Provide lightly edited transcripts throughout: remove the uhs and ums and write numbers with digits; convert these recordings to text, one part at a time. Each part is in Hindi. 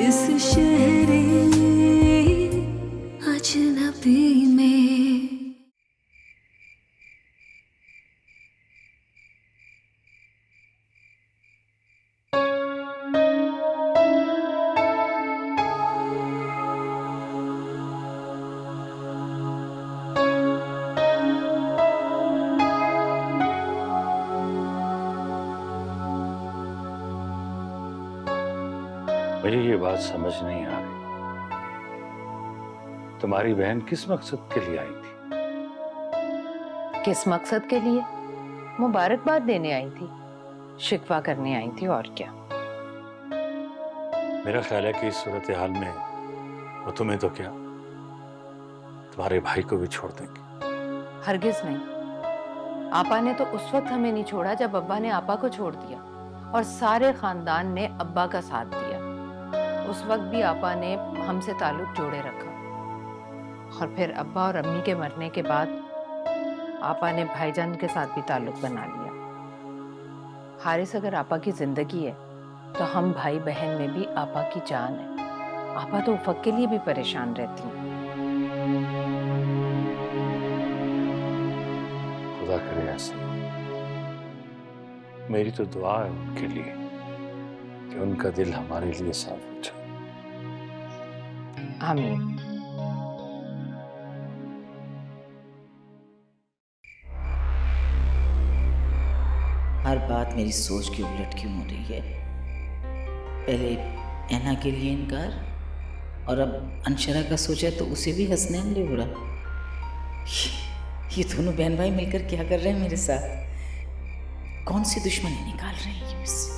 इस शहरे अजनबी में। मुझे ये बात समझ नहीं आ रही, तुम्हारी बहन किस मकसद के लिए आई थी? किस मकसद के लिए? मुबारकबाद देने आई थी, शिकवा करने आई थी, और क्या। मेरा ख्याल है कि इस सूरत हाल में वो तुम्हें तो क्या, तुम्हारे भाई को भी छोड़ देंगे। हरगिज नहीं। आपा ने तो उस वक्त हमें नहीं छोड़ा जब अब्बा ने आपा को छोड़ दिया, और सारे खानदान ने अब्बा का साथ दिया। उस वक्त भी आपा ने हमसे ताल्लुक जोड़े रखा, और फिर अब्बा और अम्मी के मरने के बाद आपा ने भाईजान के साथ भी ताल्लुक बना लिया। हारिस अगर आपा की जिंदगी है तो हम भाई बहन में भी आपा की जान है। आपा तो उफक के लिए भी परेशान रहती हैं। खुदा करे ऐसा। मेरी तो दुआ है उनके लिए कि उनका दिल हमारे लिए साफ हो जाए। आमीन। हर बात मेरी सोच के उलट क्यों हो रही है? पहले ऐना के लिए इनकार, और अब अनशरा का सोचा तो उसे भी हसनैन ले बुरा। ये दोनों बहन भाई मिलकर क्या कर रहे हैं मेरे साथ? कौन सी दुश्मनी निकाल रहे हैं ये मुझसे?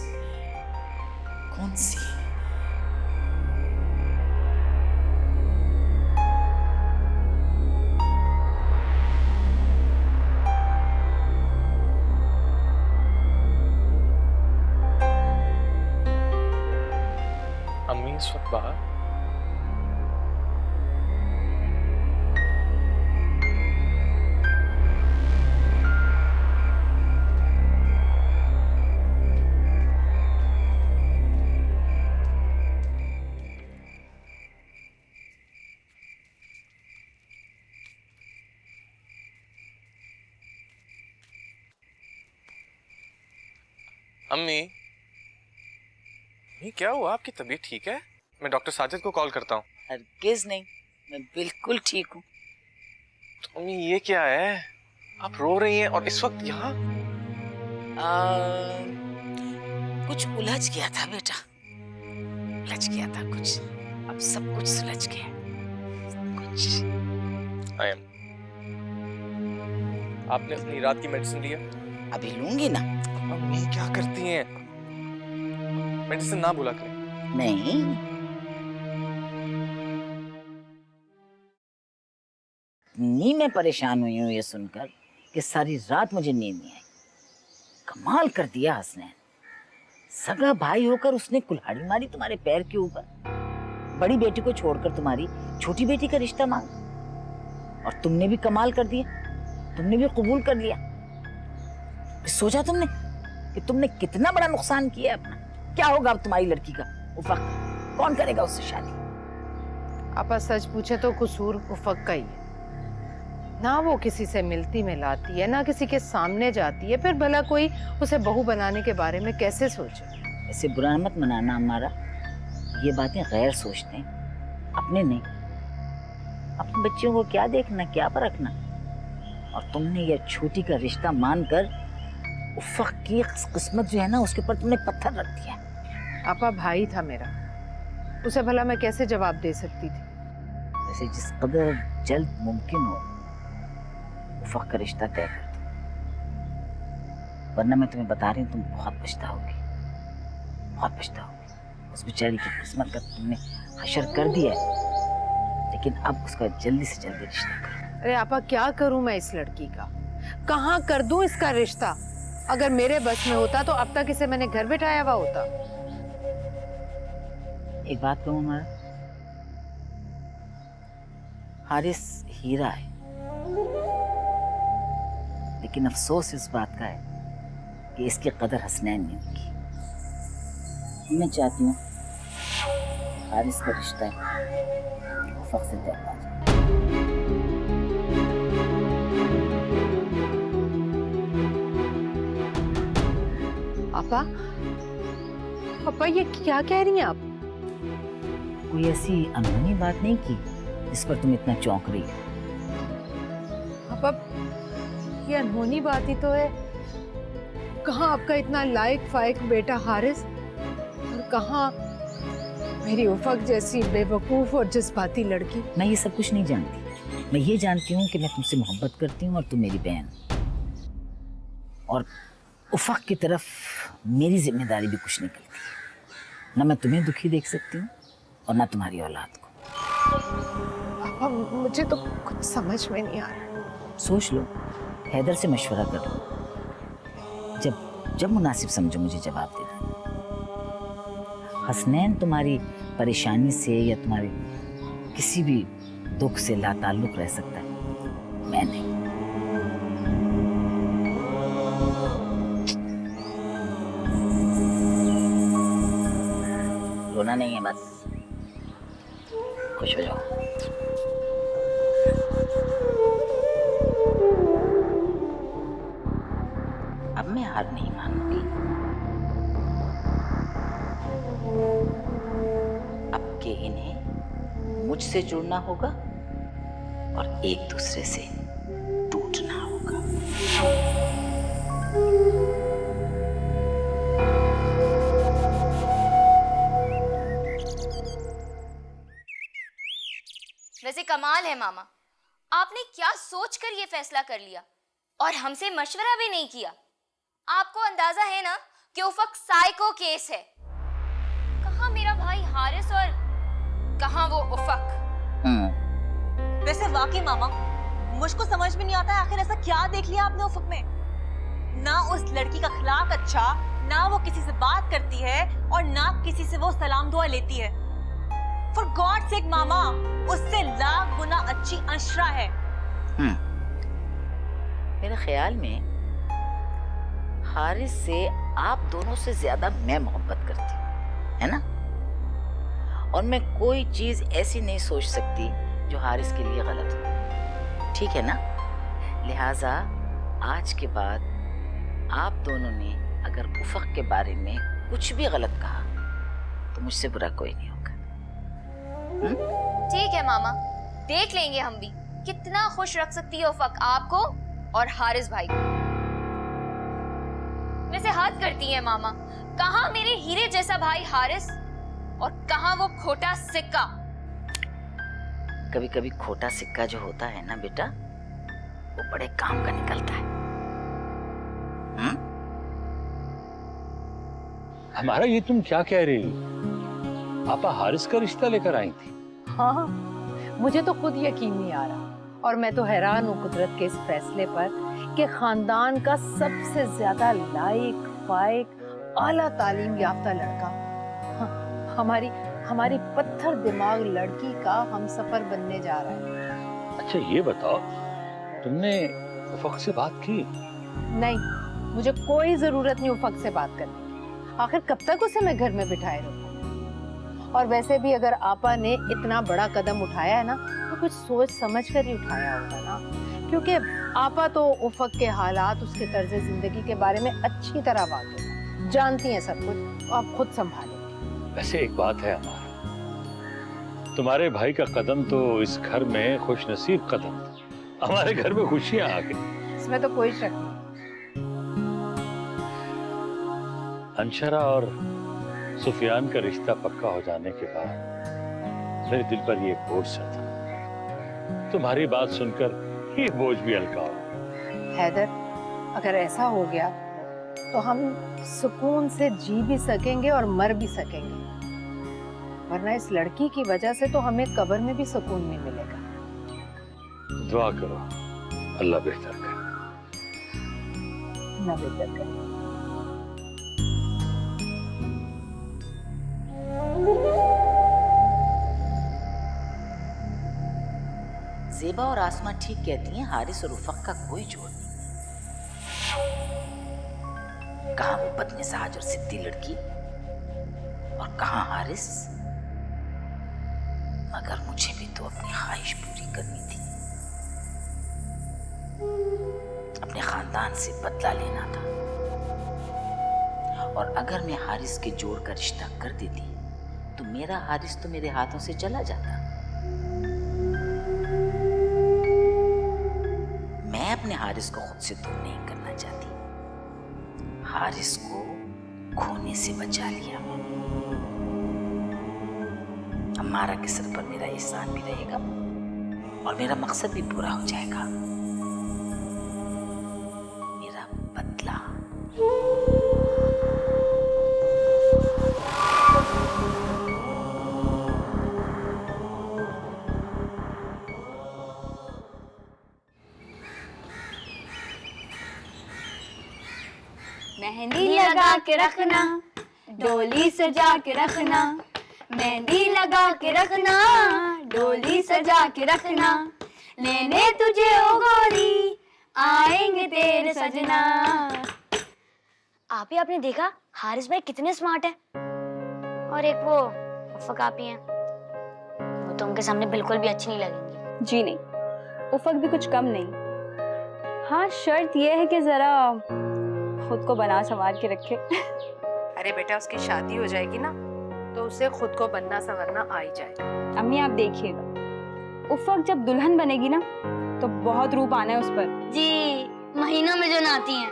कौन सी? अम्मी इस वक्त बाहर? अम्मी, अम्मी क्या हुआ? आपकी तबीयत ठीक है? मैं डॉक्टर साजिद को कॉल करता हूँ। हरगिज नहीं, मैं बिल्कुल ठीक हूँ। तो अम्मी ये क्या है? आप रो रही हैं और इस वक्त यहाँ? कुछ उलझ गया था बेटा, उलझ गया था कुछ। अब सब कुछ सुलझ गया, कुछ। I am. आपने अपनी रात की मेडिसिन लिया? अभी लूंगी ना। अम्मी क्या करती हैं? मेडिसिन ना भूला करें। नहीं, नी मैं परेशान हुई हूँ ये सुनकर कि सारी रात मुझे नींद नहीं आई। कमाल कर दिया हसनैन, सगा भाई होकर उसने कुल्हाड़ी मारी तुम्हारे पैर के ऊपर। बड़ी बेटी को छोड़कर तुम्हारी छोटी बेटी का रिश्ता मांगा, और तुमने भी कमाल कर दिया, तुमने भी कबूल कर लिया। सोचा तुमने कि तुमने कितना बड़ा नुकसान किया अपना? क्या होगा अब तुम्हारी लड़की का, उफक? कौन करेगा उससे शादी? आपा सच पूछे तो कसूर उफक का ही है। ना वो किसी से मिलती मिलाती है, ना किसी के सामने जाती है, फिर भला कोई उसे बहू बनाने के बारे में कैसे सोचे? ऐसे बुरा मत मनाना हमारा, ये बातें गैर सोचते हैं, अपने नहीं। अपने बच्चियों को क्या देखना, क्या परखना? और तुमने ये छोटी का रिश्ता मानकर उफक की किस्मत जो है ना, उसके ऊपर तुमने पत्थर रख दिया। आपा भाई था मेरा, उसे भला मैं कैसे जवाब दे सकती थी? वैसे जिस कदर जल्द मुमकिन हो उफक का रिश्ता तय कर दो, वरना मैं तुम्हें बता रही हूँ तुम बहुत पछताओगी, बहुत पछताओगी। उस बेचारी की किस्मत का तुमने हशर कर दिया है, लेकिन अब उसका जल्दी से जल्दी रिश्ता करो। अरे आपा क्या करूं मैं इस लड़की का? कहाँ कर दूं इसका रिश्ता? अगर मेरे बस में होता तो अब तक इसे मैंने घर बिठाया हुआ होता। एक बात कहूँ हमारा, हारिस हीरा है, लेकिन अफसोस इस बात का है कि इसकी कदर हसनैन ने की। मैं चाहती हूँ हारिस का रिश्ता है उफक से तय हुआ। पापा, पापा ये क्या कह रही हैं आप? कोई ऐसी अनहोनी बात नहीं की जिस पर तुम इतना चौंक रही हो? पापा ये अनहोनी बात ही तो है। कहाँ आपका इतना लायक फायक बेटा हारिस और कहाँ मेरी उफक जैसी बेवकूफ और जज्बाती लड़की। मैं ये सब कुछ नहीं जानती। मैं ये जानती हूँ कि मैं तुमसे मोहब्बत करती हूँ और तुम मेरी बहन। और उफक की तरफ मेरी जिम्मेदारी भी कुछ निकलती है। ना मैं तुम्हें दुखी देख सकती हूँ और ना तुम्हारी औलाद को। पापा मुझे तो कुछ समझ में नहीं आ रहा। सोच लो, हैदर से मशवरा कर लो। जब मुनासिब समझो मुझे जवाब दे देना। हसनैन तुम्हारी परेशानी से या तुम्हारे किसी भी दुख से लाताल्लुक रह सकता है, मैं नहीं। रोना नहीं है, बस खुश हो जाओ। अब मैं हार नहीं मानूंगी। अब के इन्हें मुझसे जुड़ना होगा और एक दूसरे से टूटना होगा। वैसे कमाल है मामा, आपने क्या सोचकर ये फैसला कर लिया और हमसे मशवरा भी नहीं किया। आपको अंदाजा है ना कि उफक साइको केस है। कहाँ मेरा भाई हारिस और कहाँ वो उफक। वैसे वाकई मामा मुझको समझ में नहीं आता है आखिर ऐसा क्या देख लिया आपने उफक में। ना उस लड़की का अखलाक अच्छा, ना वो किसी से बात करती है और ना किसी से वो सलाम दुआ लेती है। फॉर गॉड सेक मामा, उससे लाख गुना अच्छी अंशरा है। मेरे ख्याल में हारिस से आप दोनों से ज्यादा मैं मोहब्बत करती हूँ, है ना? और मैं कोई चीज ऐसी नहीं सोच सकती जो हारिस के लिए गलत हो, ठीक है ना? लिहाजा आज के बाद आप दोनों ने अगर उफक के बारे में कुछ भी गलत कहा तो मुझसे बुरा कोई नहीं होगा। ठीक है मामा, देख लेंगे हम भी कितना खुश रख सकती है उफक आपको और हारिस भाई को। वैसे हद करती है मामा, कहाँ मेरे हीरे जैसा भाई हारिस और कहाँ वो खोटा सिक्का। कभी कभी खोटा सिक्का जो होता है ना बेटा, वो बड़े काम का निकलता है। हमारा ये तुम क्या कह रही हो? आपा हारिस का रिश्ता लेकर आई थी? हाँ, मुझे तो खुद यकीन नहीं आ रहा और मैं तो हैरान हूँ कुदरत के इस फैसले पर कि खानदान का सबसे ज्यादा लायक फायक आला तालीम याफ्ता लड़का हमारी पत्थर दिमाग लड़की का हमसफर बनने जा रहा है। अच्छा ये बताओ, तुमने उफक से बात की? नहीं, मुझे कोई जरूरत नहीं उफक से बात करने की। आखिर कब तक उसे मैं घर में बिठाए रखूं? और वैसे भी अगर आपा ने इतना बड़ा कदम उठाया है ना तो कुछ सोच समझ कर ही उठाया होगा ना, क्योंकि आपा तो उफक के हालात, उसके तर्ज जिंदगी के बारे में अच्छी तरह वाकिफ है, जानती हैं सब कुछ, आप खुद संभालेंगे। वैसे एक बात है अमार, तुम्हारे भाई का कदम तो इस घर में खुशनसीब कदम था। हमारे घर में खुशियां आ गई। इसमें तो कोई शक नहीं। अंशरा और सुफियान का रिश्ता पक्का हो जाने के बाद मेरे दिल पर ये बोझ सा था। तुम्हारी बात सुनकर ये बोझ भी हल्का हो। हैदर, अगर ऐसा हो गया तो हम सुकून से जी भी सकेंगे और मर भी सकेंगे, वरना इस लड़की की वजह से तो हमें कब्र में भी सुकून नहीं मिलेगा। दुआ करो अल्लाह बेहतर करे। ना बेहतर करे। ज़ेबा और आसमा ठीक कहती हैं, हारिस और उफक का कोई जोड़ नहीं। कहाँ वो बदमिजाज और सिद्दी लड़की और कहाँ हारिस। मगर मुझे भी तो अपनी ख्वाहिश पूरी करनी थी, अपने खानदान से बदला लेना था। और अगर मैं हारिस के जोड़ का रिश्ता कर देती तो मेरा हारिस तो मेरे हाथों से चला जाता। मैं अपने हारिस को खुद से दूर नहीं करना चाहती, हारिस को खोने से बचा लिया मैंने। अम्मारा के सर पर मेरा एहसान भी रहेगा और मेरा मकसद भी पूरा हो जाएगा, मेरा बदला। मेहंदी लगा के रखना, डोली सजा के रखना, मेहंदी लगा के रखना, डोली सजा के रखना, लेने तुझे ओ गोरी आएंगे तेरे सजना। आप ही आपने देखा हारिस भाई कितने स्मार्ट है, और एक वो उफक आप ही हैं, वो तो उनके सामने बिल्कुल भी अच्छी नहीं लगेंगी। जी नहीं, उफक भी कुछ कम नहीं। हाँ, शर्त यह है कि जरा खुद को बना संवार के रखे। अरे बेटा, उसकी शादी हो जाएगी ना तो उसे खुद को बनना संवरना आ ही जाएगा। अम्मी आप देखिएगा, उफक जब दुल्हन बनेगी ना तो बहुत रूप आना है उस पर। जी, महीनों में जो नाती हैं।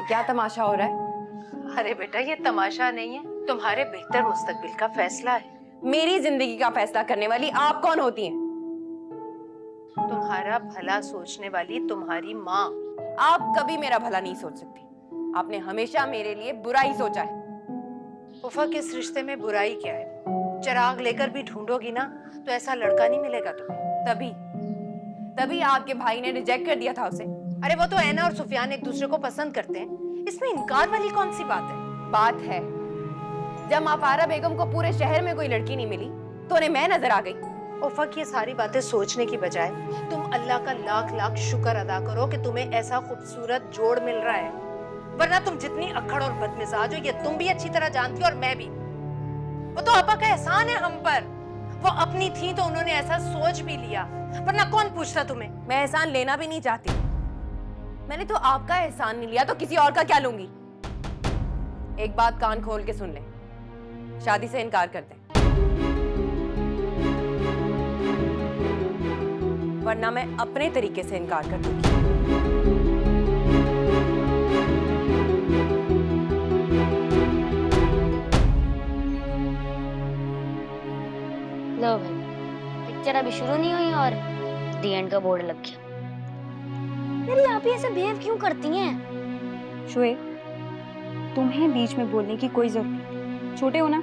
क्या तमाशा हो रहा है? अरे बेटा, ये तमाशा नहीं है, तुम्हारे बेहतर मुस्तकबिल का फैसला है। मेरी जिंदगी का फैसला करने वाली आप कौन होती हैं? तुम्हारा भला सोचने वाली तुम्हारी माँ। आप कभी मेरा भला नहीं सोच सकती, आपने हमेशा मेरे लिए बुरा ही सोचा है। उफक, इस रिश्ते में बुराई क्या है? चिराग लेकर भी ढूंढोगी ना तो ऐसा लड़का नहीं मिलेगा तुम्हें। तभी आपके भाई ने रिजेक्ट कर दिया था उसे। अरे वो तो ऐना और सुफियान एक दूसरे को पसंद करते हैं, इसमें इनकार वाली कौन सी बात है? बात है, जब माफारा बेगम को पूरे शहर में कोई लड़की नहीं मिली तो उन्हें मैं नजर आ गई। उफक, ये सारी बातें सोचने की बजाय तुम अल्लाह का लाख लाख शुक्र अदा करो कि तुम्हें ऐसा खूबसूरत जोड़ मिल रहा है, वरना तुम जितनी अक्खड़ और बदमिजाज हो ये तुम भी अच्छी तरह जानती हो और मैं भी। वो तो आपा का एहसान है हम पर, वो अपनी थी तो उन्होंने ऐसा सोच भी लिया, वरना कौन पूछता तुम्हें। मैं एहसान लेना भी नहीं चाहती, मैंने तो आपका एहसान नहीं लिया तो किसी और का क्या लूंगी। एक बात कान खोल के सुन ले, शादी से इनकार कर दे, वरना मैं अपने तरीके से इनकार कर दूंगी। लो भाई, पिक्चर अभी शुरू नहीं हुई और दी एंड का बोर्ड लग गया। मेरी आप ही ऐसे बिहेव क्यों करती हैं? शुएब, तुम्हें बीच में बोलने की कोई जरूरत नहीं, छोटे हो ना।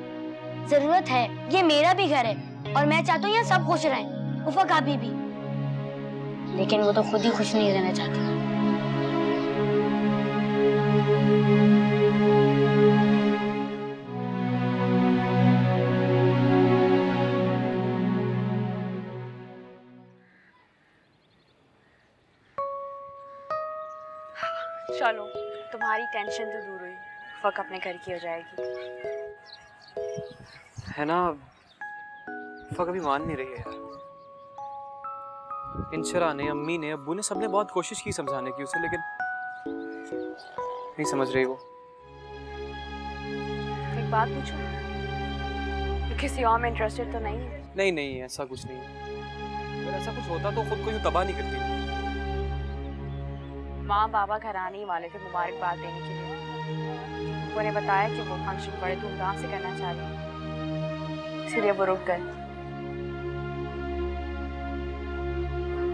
जरूरत है, ये मेरा भी घर है और मैं चाहता हूँ यहाँ सब खुश रहें, उफक आप भी। लेकिन वो तो खुद ही खुश नहीं रहना चाहती। चलो, तुम्हारी टेंशन तो दूर हुई, फक अपने घर की हो जाएगी। है ना, फक अभी मान नहीं रही है यार। इंशरा ने, अम्मी ने, अब्बू ने, सबने बहुत कोशिश की समझाने की उसे, लेकिन नहीं समझ रही वो। एक बात पूछूं, तो किसी और में इंटरेस्टेड तो नहीं है? नहीं नहीं, ऐसा कुछ नहीं है। अगर ऐसा कुछ होता तो खुद को यूं तबाह नहीं करती। माँ बाबा घर आने ही वाले थे मुबारकबाद देने के लिए। उन्होंने बताया कि वो फंक्शन बड़े धूमधाम से करना चाह रही है, इसलिए वो रुक गए।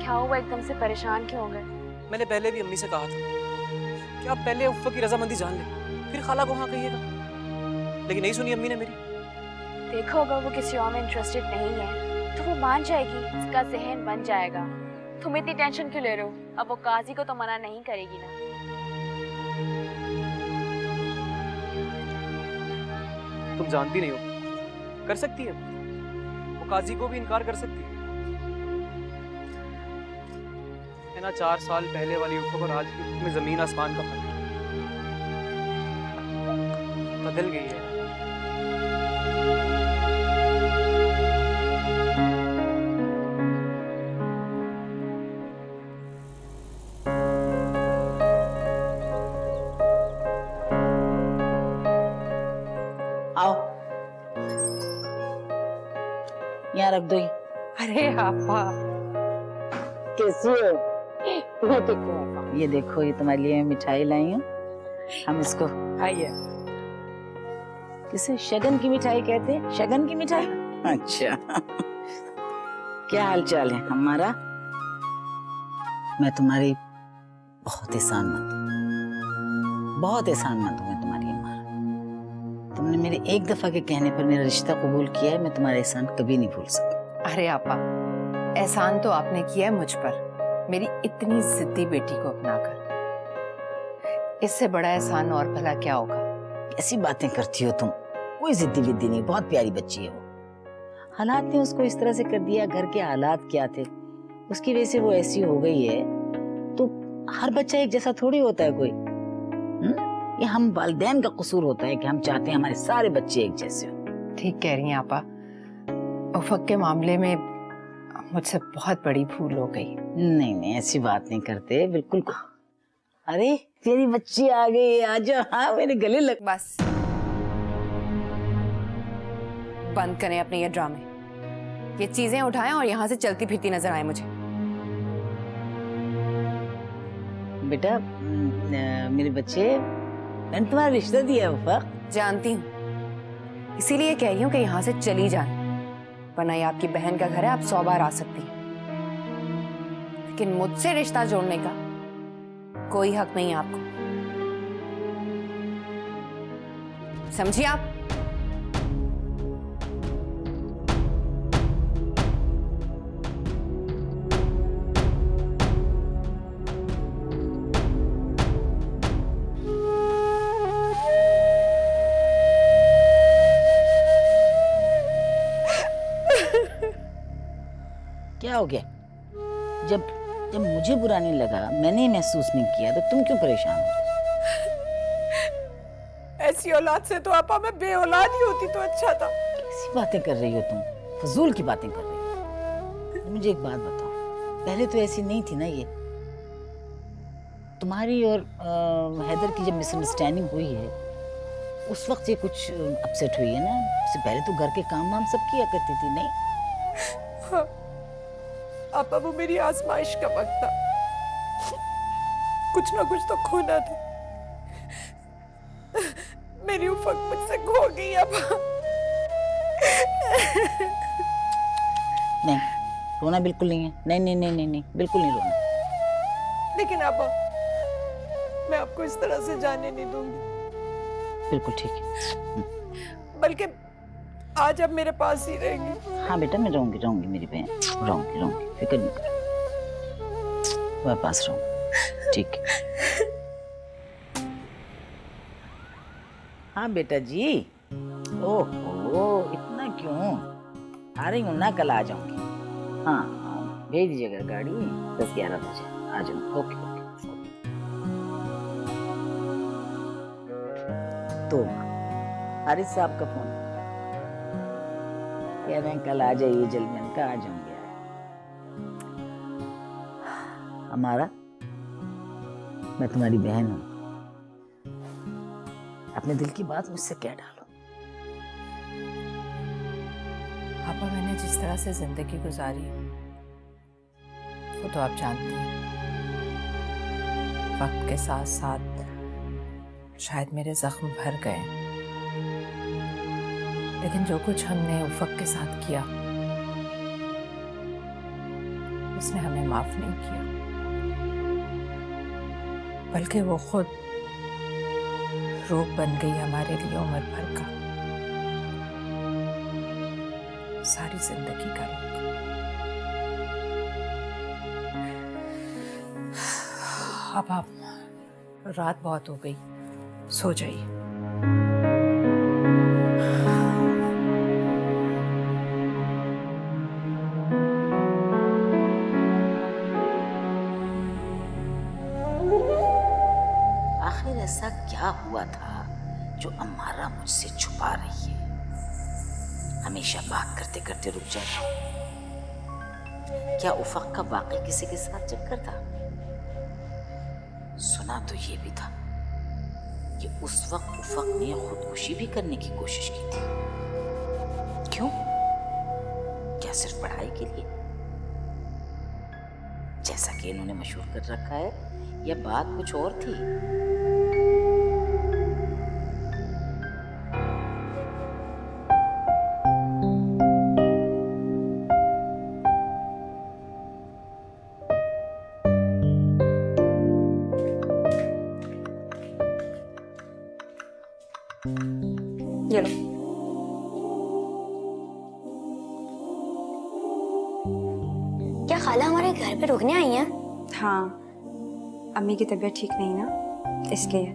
क्या हुआ, एकदम से परेशान क्यों हो गए? मैंने पहले भी अम्मी से कहा था कि आप पहले उफ़्फ़ा की रजामंदी जान लें, फिर खाला को हाँ कहिएगा, लेकिन नहीं सुनी अम्मी ने मेरी। देखो, अगर वो किसी और में इंटरेस्टेड नहीं है तो वो मान जाएगी, उसका जहन बन जाएगा। तुम इतनी टेंशन क्यों ले रहे हो? अब वो काजी को तो मना नहीं करेगी ना। तुम जानती नहीं हो, कर सकती है वो, काजी को भी इनकार कर सकती है ना। 4 साल पहले वाली उफ़्फ़ा और आज की उफ़्फ़ा में जमीन आसमान का फर्क बदल गई है। आओ, यहाँ रख दो ये। अरे आपा, कैसी हो? ये देखो, ये तुम्हारे लिए मैं मिठाई लाई हूँ। हम इसको आइए। किसे शगन की मिठाई कहते हैं? शगन की मिठाई? अच्छा। क्या हाल चाल है हमारा? मैं तुम्हारी बहुत एहसानमंद हूँ, बहुत एहसानमंद हूँ मैं तुम्हारी अम्मा। तुमने मेरे एक दफा के कहने पर मेरा रिश्ता कबूल किया है, मैं तुम्हारा एहसान कभी नहीं भूल सकता। अरे आपा, एहसान तो आपने किया है मुझ पर, मेरी इतनी जिद्दी बेटी को अपनाकर। इससे बड़ा एहसान और भला क्या होगा? ऐसी बातें करती हो तुम, कोई जिद्दी विद्दी नहीं, बहुत प्यारी बच्ची है वो। हालात ने उसको इस तरह से कर दिया, घर के हालात क्या थे, उसकी वजह से वो ऐसी हो गई है। तो हर बच्चा एक जैसा थोड़ी होता है कोई। ये हम वालिदैन का कसूर होता है कि हम चाहते हैं हमारे सारे बच्चे एक जैसे हो। ठीक कह रही हैं आपा, उफक के मामले में मुझसे बहुत बड़ी भूल हो गई। नहीं नहीं, ऐसी बात नहीं करते बिल्कुल। अरे तेरी बच्ची आ गई, आजा। हाँ, मेरे गले लग। बस बंद करें अपने ये ड्रामे, ये चीजें उठाएं और यहाँ से चलती फिरती नजर आए मुझे। बेटा, मेरे बच्चे, मैंने तुम्हारा रिश्ता दिया है उफक। जानती हूँ, इसीलिए कह रही हूँ कि यहाँ से चली जाए, वरना ये आपकी बहन का घर है, आप 100 बार आ सकती हैं, लेकिन मुझसे रिश्ता जोड़ने का कोई हक नहीं है आपको। समझिए आप? क्या हो गया? जब जब मुझे बुरा नहीं लगा, मैंने महसूस नहीं किया, तो तुम क्यों परेशान हो रही? ऐसी औलाद से तो आपा मैं बेऔलाद ही होती तो अच्छा था। कैसी बातें कर रही हो तुम? फजूल की बातें कर रही हो। मुझे एक बात बताओ, पहले तो ऐसी नहीं थी ना ये? तुम्हारी और हैदर की जब मिसअंडरस्टैंडिंग हुई है, उस वक्त ये कुछ अपसेट हुई है ना? उससे पहले तो घर के काम वाम सब किया करती थी, नहीं? हाँ, आपा वो मेरी आजमाइश का वक्त था, कुछ ना कुछ तो खोना था। मेरी उफक मुझसे खो गई आपा। नहीं, रोना बिल्कुल नहीं है। नहीं नहीं नहीं नहीं नहीं, बिल्कुल नहीं रोना। लेकिन आपा, मैं आपको इस तरह से जाने नहीं दूंगी। बिल्कुल ठीक है। बल्कि आज आप मेरे पास ही रहेंगे। हाँ बेटा, मैं रहूंगी मेरी बहन, रहूंगी, फिक्र नहीं करो, मैं पास रहूंगी, ठीक है? हाँ बेटा जी। ओहो, इतना क्यों? आ रही हूँ ना, कल आ जाऊंगी। हाँ, भेज दीजिएगा गाड़ी 10-11 बजे आ जाऊंगी। Okay okay. तो हारिस साहब का फोन कह रहे हैं कल आ जाइए जल्दी। मैंने कहा आ जाऊंगी। हमारा, मैं तुम्हारी बहन हूं, अपने दिल की बात मुझसे क्या डालो। आपा, मैंने जिस तरह से जिंदगी गुजारी वो तो आप जानती हैं। वक्त के साथ साथ शायद मेरे जख्म भर गए, लेकिन जो कुछ हमने उफक के साथ किया उसने हमें माफ नहीं किया, बल्कि वो खुद रोग बन गई हमारे लिए उम्र भर का, सारी जिंदगी का रोग। अब आप, रात बहुत हो गई, सो जाइए। आखिर ऐसा क्या हुआ था जो अम्मारा मुझसे छुपा रही है? हमेशा बात करते करते रुक जाती। क्या उफक का वाकई किसी के साथ चक्कर था? सुना तो ये भी था कि उस वक्त उफक ने खुदकुशी भी करने की कोशिश की थी। क्यों? क्या सिर्फ पढ़ाई के लिए, जैसा कि इन्होंने मशहूर कर रखा है, या बात कुछ और थी? ये लो। क्या खाला हमारे घर पे रुकने आई हैं? हाँ, अम्मी की तबीयत ठीक नहीं ना, इसलिए।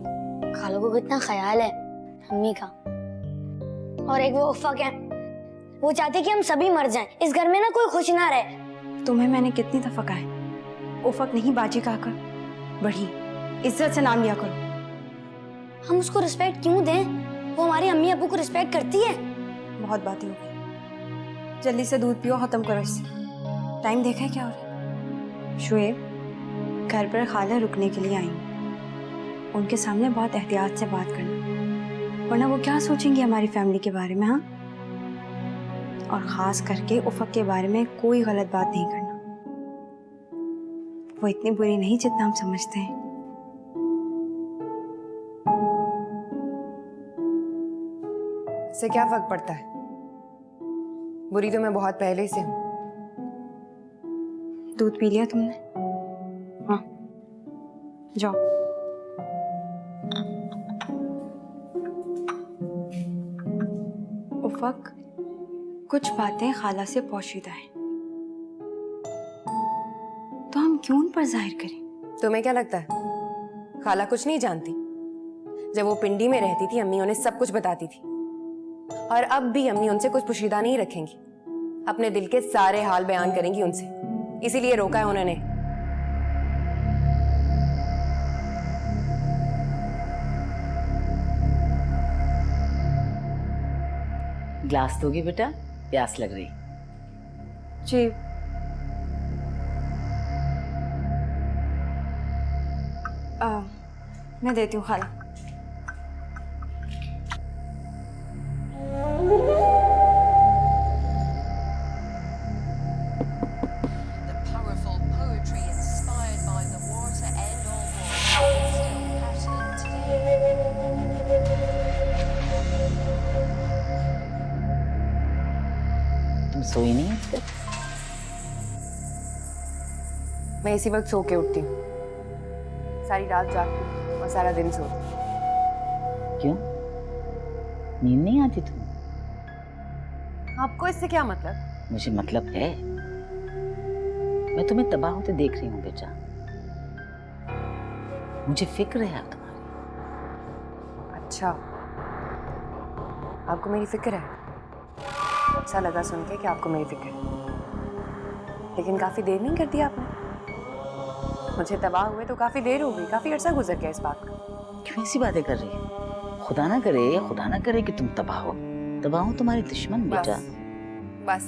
खालों को कितना ख्याल है अम्मी का। और एक वो उफ़क है, वो चाहती कि हम सभी मर जाएं, इस घर में ना कोई खुश ना रहे। तुम्हें मैंने कितनी दफा कहा है, उफ़क नहीं बाजी कहकर बड़ी इज्जत से नाम लिया करो। हम उसको रिस्पेक्ट क्यों दें? वो हमारी अम्मी अब्बू को रिस्पेक्ट करती है। बहुत बातें हो गई, जल्दी से दूध पियो, खत्म करो इससे। टाइम देखा है क्या हो रहा है? शुएब, घर पर खाला रुकने के लिए आई हूँ, उनके सामने बहुत एहतियात से बात करना, वरना वो क्या सोचेंगी हमारी फैमिली के बारे में। हाँ, और खास करके उफ़क के बारे में कोई गलत बात नहीं करना। वो इतनी बुरी नहीं जितना हम समझते हैं। से क्या फर्क पड़ता है? बुरी तो मैं बहुत पहले से हूँ। दूध पी लिया तुमने? हाँ, जाओ। उफ़क, कुछ बातें खाला से पोशीदा हैं, तो हम क्यों उन पर जाहिर करें? तुम्हें क्या लगता है खाला कुछ नहीं जानती? जब वो पिंडी में रहती थी अम्मी उन्हें सब कुछ बताती थी, और अब भी अम्मी उनसे कुछ पोशीदा नहीं रखेंगी। अपने दिल के सारे हाल बयान करेंगी उनसे, इसीलिए रोका है उन्होंने। ग्लास दोगी बेटा? प्यास लग रही। जी। मैं देती हूँ खाला। तुम सोई नहीं आज तक? मैं इसी वक्त सो के उठती हूँ, सारी रात जागती हूँ और सारा दिन सोती हूँ। क्यों? नींद नहीं आती तुम्हें? आपको इससे क्या मतलब? मुझे मतलब है, मैं तुम्हें तबाह होते देख रही हूँ बेटा। मुझे फिक्र है अब तुम्हारी। अच्छा, आपको मेरी फिक्र है? अच्छा लगा सुन के कि आपको मेरी फिक्र है, लेकिन काफी देर नहीं कर दी आपने। मुझे तबाह हुए तो काफी देर हो गई, काफी अरसा गुजर गया इस बात का। क्यों ऐसी बातें कर रही है? खुदा ना करे कि तुम तबाह हो। तबाह हो तुम्हारे दुश्मन बेटा। बस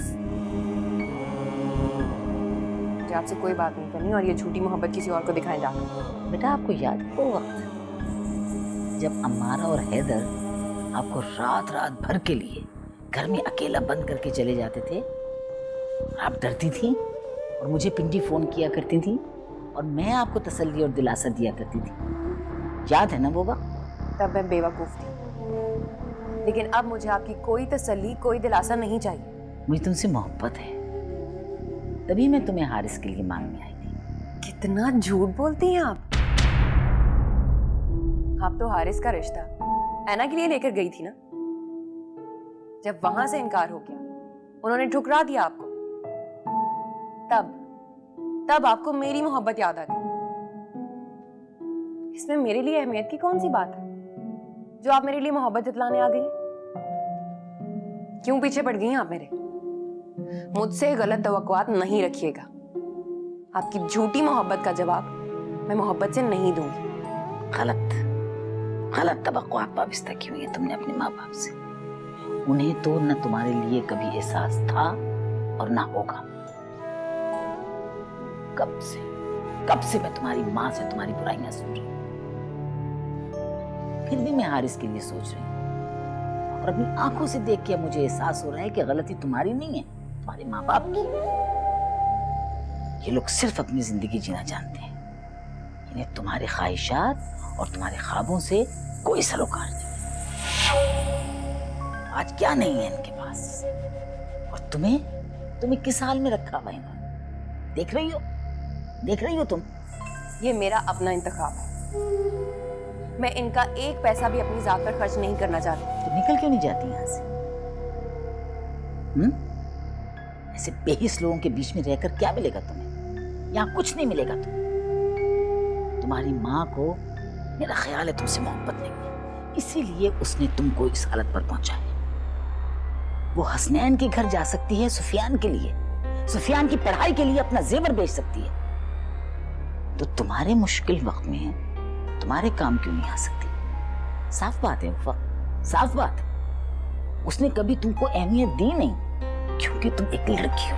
मुझे आपसे कोई बात नहीं करनी, और ये झूठी मोहब्बत किसी और को दिखाएं जाकर। बेटा, आपको याद है वो वक्त जब अम्मारा और हैदर आपको रात रात भर के लिए घर में अकेला बंद करके चले जाते थे? आप डरती थी और मुझे पिंडी फोन किया करती थी, और मैं आपको तसल्ली और दिलासा दिया करती थी। याद है ना वो वक्त? तब मैं बेवकूफ थी, लेकिन अब मुझे आपकी कोई तसल्ली, कोई दिलासा नहीं चाहिए। मुझे तुमसे मोहब्बत है, तभी मैं तुम्हें हारिस के लिए मांगने आई थी। कितना झूठ बोलती हैं आप। आप तो हारिस का रिश्ता ऐना के लिए लेकर गई थी ना। जब वहां से इनकार हो गया, उन्होंने ठुकरा दिया आपको, तब आपको मेरी मोहब्बत याद आ गई। इसमें मेरे लिए अहमियत की कौन सी बात है जो आप मेरे लिए मोहब्बत जतलाने आ गई? क्यों पीछे पड़ गई हैं आप मेरे? मुझसे गलत तवक्कुआत नहीं रखिएगा। आपकी झूठी मोहब्बत का जवाब मैं मोहब्बत से नहीं दूंगी। गलत तवक्कुआत वाबस्ता की हुई है तुमने अपने माँ बाप से। उन्हें तो न तुम्हारे लिए कभी एहसास था और ना होगा। कब से मैं तुम्हारी माँ से तुम्हारी बुराइयां सुन रही हूँ। फिर भी मैं हारिस के लिए सोच रही हूँ। और अपनी आंखों से देख के मुझे एहसास हो रहा है कि गलती तुम्हारी नहीं है, तुम्हारे माँ बाप की। ये लोग सिर्फ अपनी जिंदगी जीना जानते हैं। इन्हें तुम्हारे ख्वाहिशात और तुम्हारे ख्वाबों से कोई सरोकार नहीं। आज क्या नहीं है इनके पास, और तुम्हें किस हाल में रखा हुआ इन्होंने? देख रही हो तुम? ये मेरा अपना इंतखाब है। मैं इनका एक पैसा भी अपनी जात पर खर्च नहीं करना चाहती। तो निकल क्यों नहीं जाती यहाँ से? ऐसे बेहिस लोगों के बीच में रहकर क्या मिलेगा तुम्हें? यहाँ कुछ नहीं मिलेगा तुम्हारी माँ को मेरा ख्याल है तुमसे मोहब्बत नहीं है, इसीलिए उसने तुमको इस हालत पर पहुंचाया। वो हसनैन के घर जा सकती है सुफियान के लिए, सुफियान की पढ़ाई के लिए अपना जेवर बेच सकती है, तो तुम्हारे मुश्किल वक्त में तुम्हारे काम क्यों नहीं आ सकती? साफ बात है उफा, साफ बात है। उसने कभी तुमको अहमियत दी नहीं क्योंकि तुम एक लड़की हो।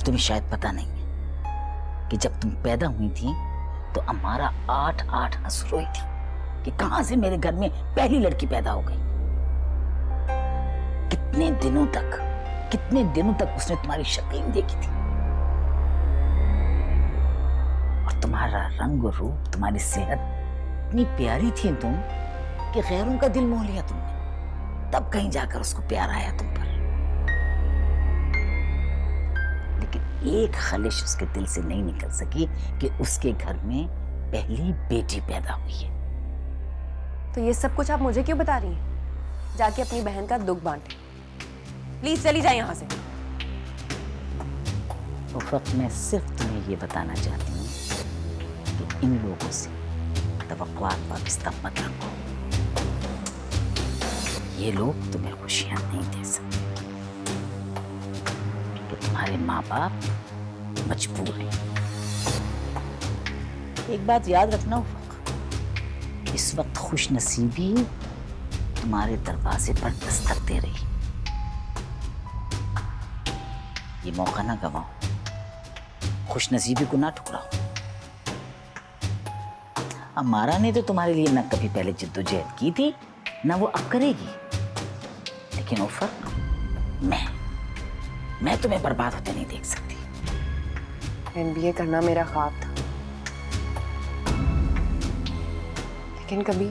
तुम्हें शायद पता नहीं है कि जब तुम पैदा हुई थी तो अम्मारा 8-8 हंस रोई थी कि कहां से मेरे घर में पहली लड़की पैदा हो गई। कितने दिनों तक उसने तुम्हारी शक्ल नहीं देखी थी, और तुम्हारा रंग और रूप, तुम्हारी सेहत इतनी प्यारी थी तुम कि गैरों का दिल मोह लिया तुमने। तब कहीं जाकर उसको प्यार आया तुम पर, लेकिन एक खलिश उसके दिल से नहीं निकल सकी कि उसके घर में पहली बेटी पैदा हुई है। तो ये सब कुछ आप मुझे क्यों बता रही हैं? जाके अपनी बहन का दुख बांटे। प्लीज चली जाए यहाँ से। उस वक्त मैं सिर्फ तुम्हें ये बताना चाहती हूँ कि इन लोगों से तवक्कुआत वाबस्ता मत रखो। ये लोग तुम्हें खुशियां नहीं दे सकते क्योंकि तुम्हारे माँ बाप मजबूर हैं। एक बात याद रखना, इस वक्त खुशनसीबी तुम्हारे दरवाजे पर दस्तक दे रही। ये मौका ना गवाओ, खुशनसीबी को ना ठुकराओ। अम्मारा ने तो तुम्हारे लिए ना कभी पहले जिद्दोजहद की थी, ना वो अब करेगी, लेकिन उफर मैं तुम्हें बर्बाद होते नहीं देख सकती। MBA करना मेरा ख्वाब था, लेकिन कभी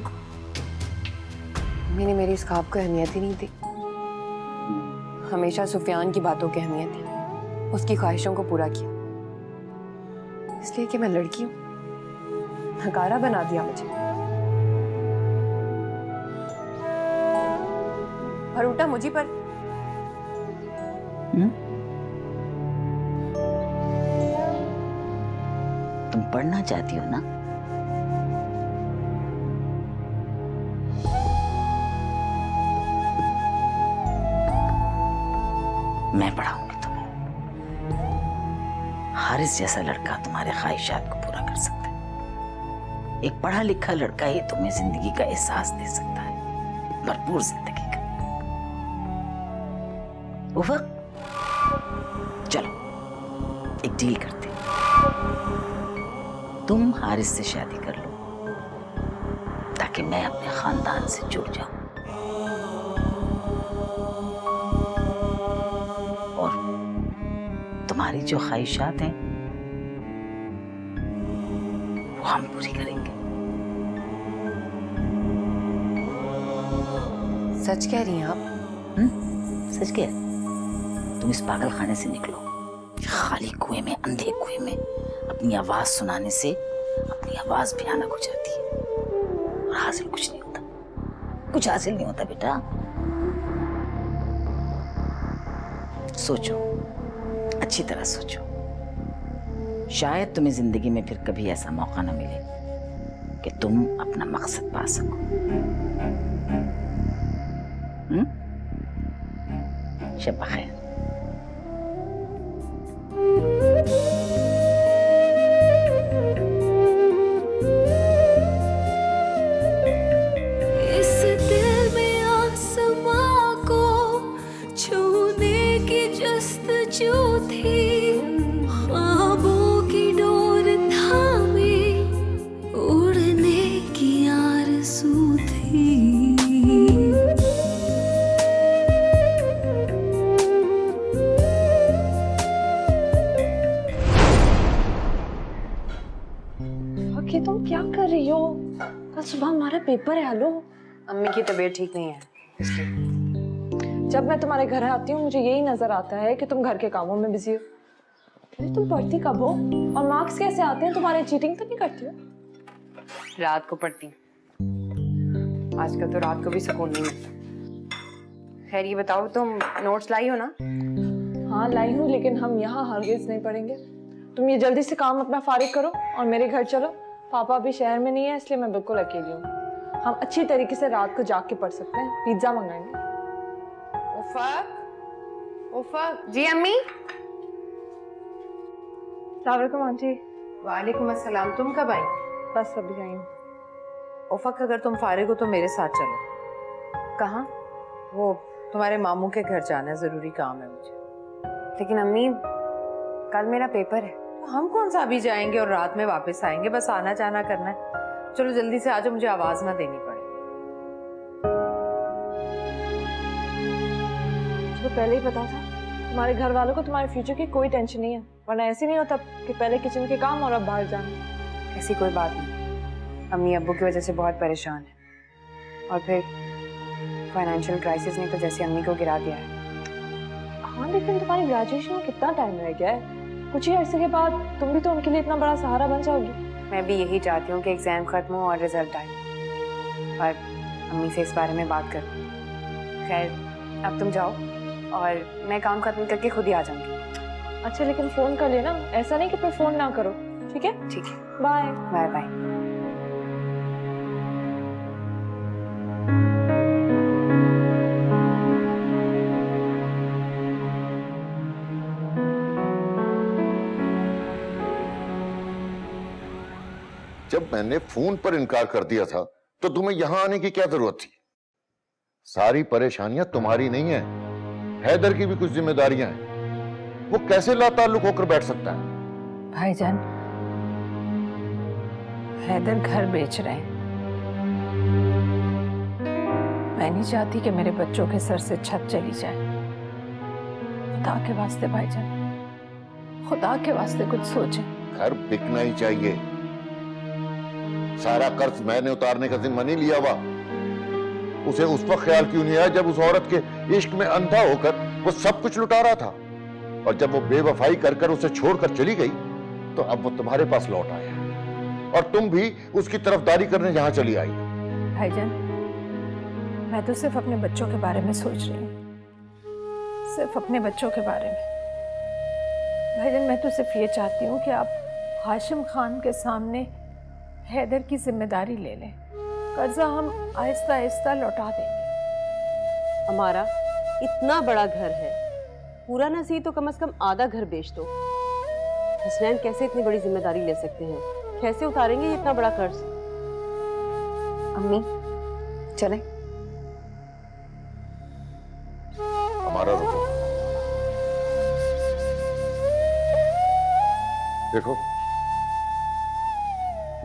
मैंने मेरी इस ख्वाब को अहमियत ही नहीं दी। हमेशा सुफियान की बातों की अहमियत दी, उसकी ख्वाहिशों को पूरा किया, इसलिए कि मैं लड़की हूँ। नकारा बना दिया मुझे, और उल्टा मुझी पर। तुम पढ़ना चाहती हो ना? मैं पढ़ाऊंगी तुम्हें। हारिस जैसा लड़का तुम्हारे ख्वाहिशात को पूरा कर सकता है। एक पढ़ा लिखा लड़का ही तुम्हें जिंदगी का एहसास दे सकता है, भरपूर जिंदगी का। उफा, चलो एक डील करते हैं। तुम हारिस से शादी कर लो ताकि मैं अपने खानदान से जुड़ जाऊं, और तुम्हारी जो ख्वाहिशात हैं वो हम पूरी करेंगे। सच कह रही हैं आप? सच कह। तुम इस पागल खाने से निकलो। खाली कुएं में, अंधे कुएं में अपनी आवाज सुनाने से अपनी आवाज भयानक हो जाती है, और हासिल कुछ नहीं होता, कुछ हासिल नहीं होता बेटा। सोचो, अच्छी तरह सोचो। शायद तुम्हें जिंदगी में फिर कभी ऐसा मौका न मिले कि तुम अपना मकसद पा सको। शब खैर। इस दिल में आसमां को छूने की जस्तजू थी, ख्वाबों की डोर थामे उड़ने पेपर है। हेलो, अम्मी की तबीयत ठीक नहीं है इसलिए। जब मैं तुम्हारे घर आती हूँ मुझे यही नजर आता है कि तुम घर के कामों में बिजी हो। अरे तुम पढ़ती कब हो और मार्क्स कैसे आते हैं तुम्हारे? चीटिंग तो नहीं करती हो? रात को पढ़ती हूँ, आजकल तो रात को भी सुकून नहीं मिलता। खैर ये बताओ, तुम नोट्स लाई हो ना? हाँ लाई हूँ, लेकिन हम यहाँ हरगिज नहीं पढ़ेंगे। तुम ये जल्दी से काम अपना फारिग करो और मेरे घर चलो। पापा अभी शहर में नहीं है इसलिए मैं बिल्कुल अकेली हूँ। हम अच्छी तरीके से रात को जाग के पढ़ सकते हैं। पिज्जा मंगाएंगे। उफक, उफक। जी अम्मी। सलाम आंटी। वालेकुम अस्सलाम। तुम कब आई? बस अभी आई हूँ। उफक, अगर तुम फारिग हो तो मेरे साथ चलो। कहाँ? वो तुम्हारे मामू के घर जाना है, जरूरी काम है मुझे। लेकिन अम्मी कल मेरा पेपर है। तो हम कौन सा अभी जाएंगे और रात में वापस आएंगे? बस आना जाना करना है। चलो जल्दी से आ जाओ, मुझे आवाज ना देनी पड़े। मुझे पहले ही पता था तुम्हारे घर वालों को तुम्हारे फ्यूचर की कोई टेंशन नहीं है, वरना ऐसे नहीं होता कि पहले किचन के काम और अब बाहर जाना। ऐसी कोई बात नहीं। अम्मी अब्बू की वजह से बहुत परेशान है और फिर फाइनेंशियल क्राइसिस ने तो जैसे अम्मी को गिरा दिया है। हाँ लेकिन तुम्हारी ग्रेजुएशन में कितना टाइम रह गया है? कुछ ही अर्से के बाद तुम भी तो उनके लिए इतना बड़ा सहारा बन जाओगी। मैं भी यही चाहती हूँ कि एग्जाम खत्म हो और रिजल्ट आए और अम्मी से इस बारे में बात करूँ। खैर अब तुम जाओ और मैं काम खत्म करके खुद ही आ जाऊंगी। अच्छा लेकिन फोन कर लेना, ऐसा नहीं कि फिर फोन ना करो। ठीक है? ठीक है। Bye bye bye. जब मैंने फोन पर इनकार कर दिया था तो तुम्हें यहां आने की क्या जरूरत थी? सारी परेशानियां तुम्हारी नहीं है, हैदर की भी कुछ जिम्मेदारियां हैं। वो कैसे लाताल्लुक होकर बैठ सकता है? भाईजान, हैदर घर बेच रहे हैं। मैं नहीं चाहती कि मेरे बच्चों के सर से छत चली जाए। खुदा के वास्ते भाईजान, खुदा के वास्ते कुछ सोचें। घर बिकना ही चाहिए। सारा कर्ज मैंने उतारने का जिम्मा नहीं लिया हुआ। उसे उस वक्त ख्याल क्यों नहीं आया जब उस औरत के इश्क में अंधा होकर वो सब कुछ लुटा रहा था, और जब वो बेवफाई कर कर उसे छोड़कर चली गई तो अब वो तुम्हारे पास लौट आया और तुम भी उसकी तरफदारी करने यहां चली आई। भाईजान, मैं तो सिर्फ अपने बच्चों के बारे में सोच रही हूँ, सिर्फ अपने बच्चों के बारे में। भाईजान, मैं तो सिर्फ ये चाहती हूँ कि आप हाशिम खान के सामने हैदर की जिम्मेदारी ले लें। कर्जा हम आहिस्ता आहिस्ता लौटा देंगे। हमारा इतना बड़ा घर है, पूरा ना सही तो कम से कम आधा घर बेच दो। हसनैन कैसे इतनी बड़ी जिम्मेदारी ले सकते हैं? कैसे उतारेंगे ये इतना बड़ा कर्ज? अम्मी चले। हमारा रुको। देखो,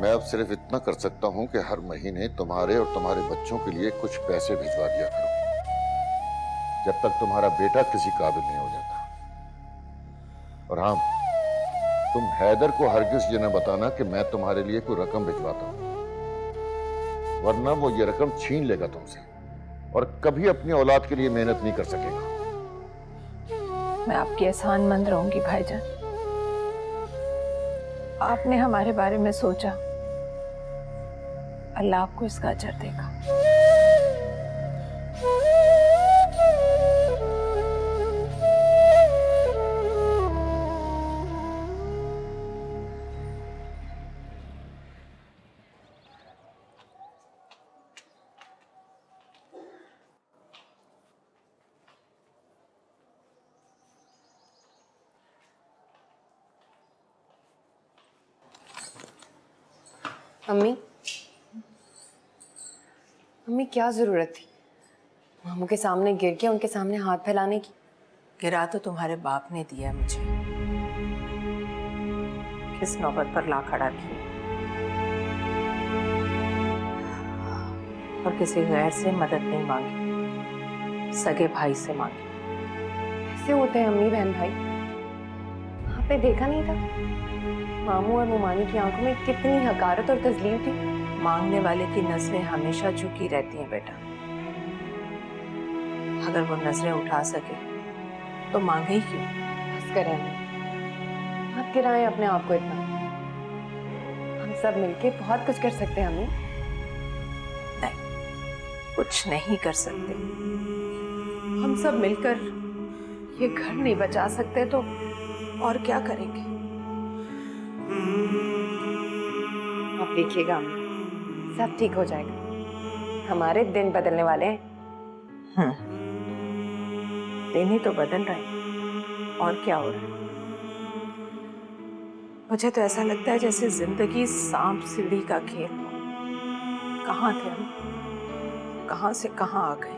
मैं अब सिर्फ इतना कर सकता हूं कि हर महीने तुम्हारे और तुम्हारे बच्चों के लिए कुछ पैसे भिजवा दिया करो जब तक तुम्हारा बेटा किसी काबिल नहीं हो जाता। और हाँ, तुम हैदर को हरगिज ये न बताना कि मैं तुम्हारे लिए कोई रकम भिजवाता हूं, वरना वो ये रकम छीन लेगा तुमसे और कभी अपनी औलाद के लिए मेहनत नहीं कर सकेगा। मैं आपकी एहसानमंद रहूंगी भाईजान। आपने हमारे बारे में सोचा, अल्लाह आपको इसका अजर देगा। अम्मी, अम्मी क्या जरूरत थी मामू के सामने गिर के उनके सामने हाथ फैलाने की? गिरा तो तुम्हारे बाप ने दिया मुझे, किस नौबत पर ला खड़ा किया, और किसी गैर से मदद नहीं मांगी, सगे भाई से मांगी। ऐसे होते हैं अम्मी बहन भाई। आपने देखा नहीं था मामू और मुमानी की आंखों में कितनी हकारत और तजलीम थी? मांगने वाले की नजरें हमेशा झुकी रहती हैं बेटा। अगर वो नजरें उठा सके तो मांगे ही क्यों। बस करें अम्मी, मत गिराएं अपने आप को इतना। हम सब मिलके बहुत कुछ कर सकते हैं अम्मी। कुछ नहीं कर सकते। हम सब मिलकर ये घर नहीं बचा सकते तो और क्या करेंगे। आप देखिएगा अम्मी, सब ठीक हो जाएगा। हमारे दिन बदलने वाले हैं। दिन ही तो बदल रहे हैं और क्या हो रहा है। मुझे तो ऐसा लगता है जैसे जिंदगी सांप सीढ़ी का खेल हो। कहाँ थे हम, कहाँ से कहाँ आ गए।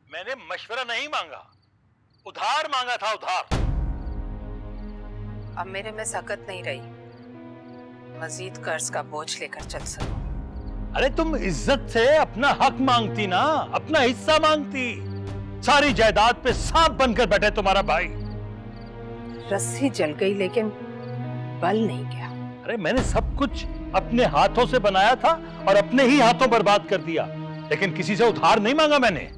मैंने मशवरा नहीं मांगा, उधार मांगा था, उधार। अब मेरे में सकत नहीं रही मजीद कर्ज का बोझ लेकर चल सकूं। अरे तुम इज्जत से अपना हक मांगती ना, अपना हिस्सा मांगती। सारी जायदाद पे सांप बनकर बैठे तुम्हारा भाई। रस्सी जल गई लेकिन बल नहीं गया। अरे मैंने सब कुछ अपने हाथों से बनाया था और अपने ही हाथों बर्बाद कर दिया, लेकिन किसी से उधार नहीं मांगा मैंने।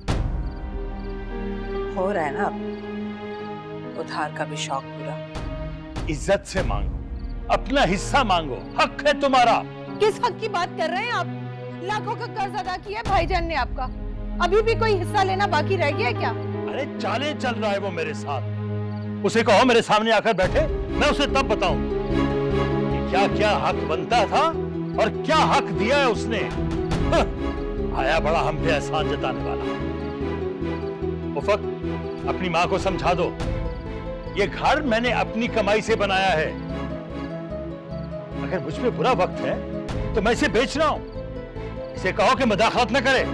हो रहा है ना अब उधार का भी शौक पूरा। इज्जत से मांगो, अपना हिस्सा मांगो, हक है तुम्हारा। किस हक की बात कर रहे हैं आप? लाखों का कर्ज अदा किया है भाईजान ने आपका, अभी भी कोई हिस्सा लेना बाकी रह गया क्या? अरे चाले चल रहा है वो मेरे साथ। उसे कहो मेरे सामने आकर बैठे, मैं उसे तब बताऊं कि क्या क्या हक बनता था और क्या हक दिया है उसने। आया बड़ा हम पे एहसान जताने वाला। उफक, अपनी माँ को समझा दो, ये घर मैंने अपनी कमाई से बनाया है। अगर मुझ पे बुरा वक्त है तो मैं इसे बेच रहा हूं। इसे कहो कि मदाखलत न करे।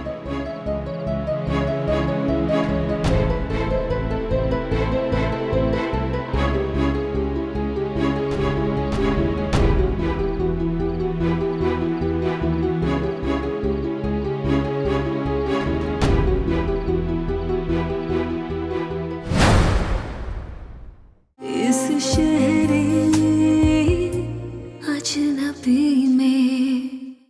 इस शहर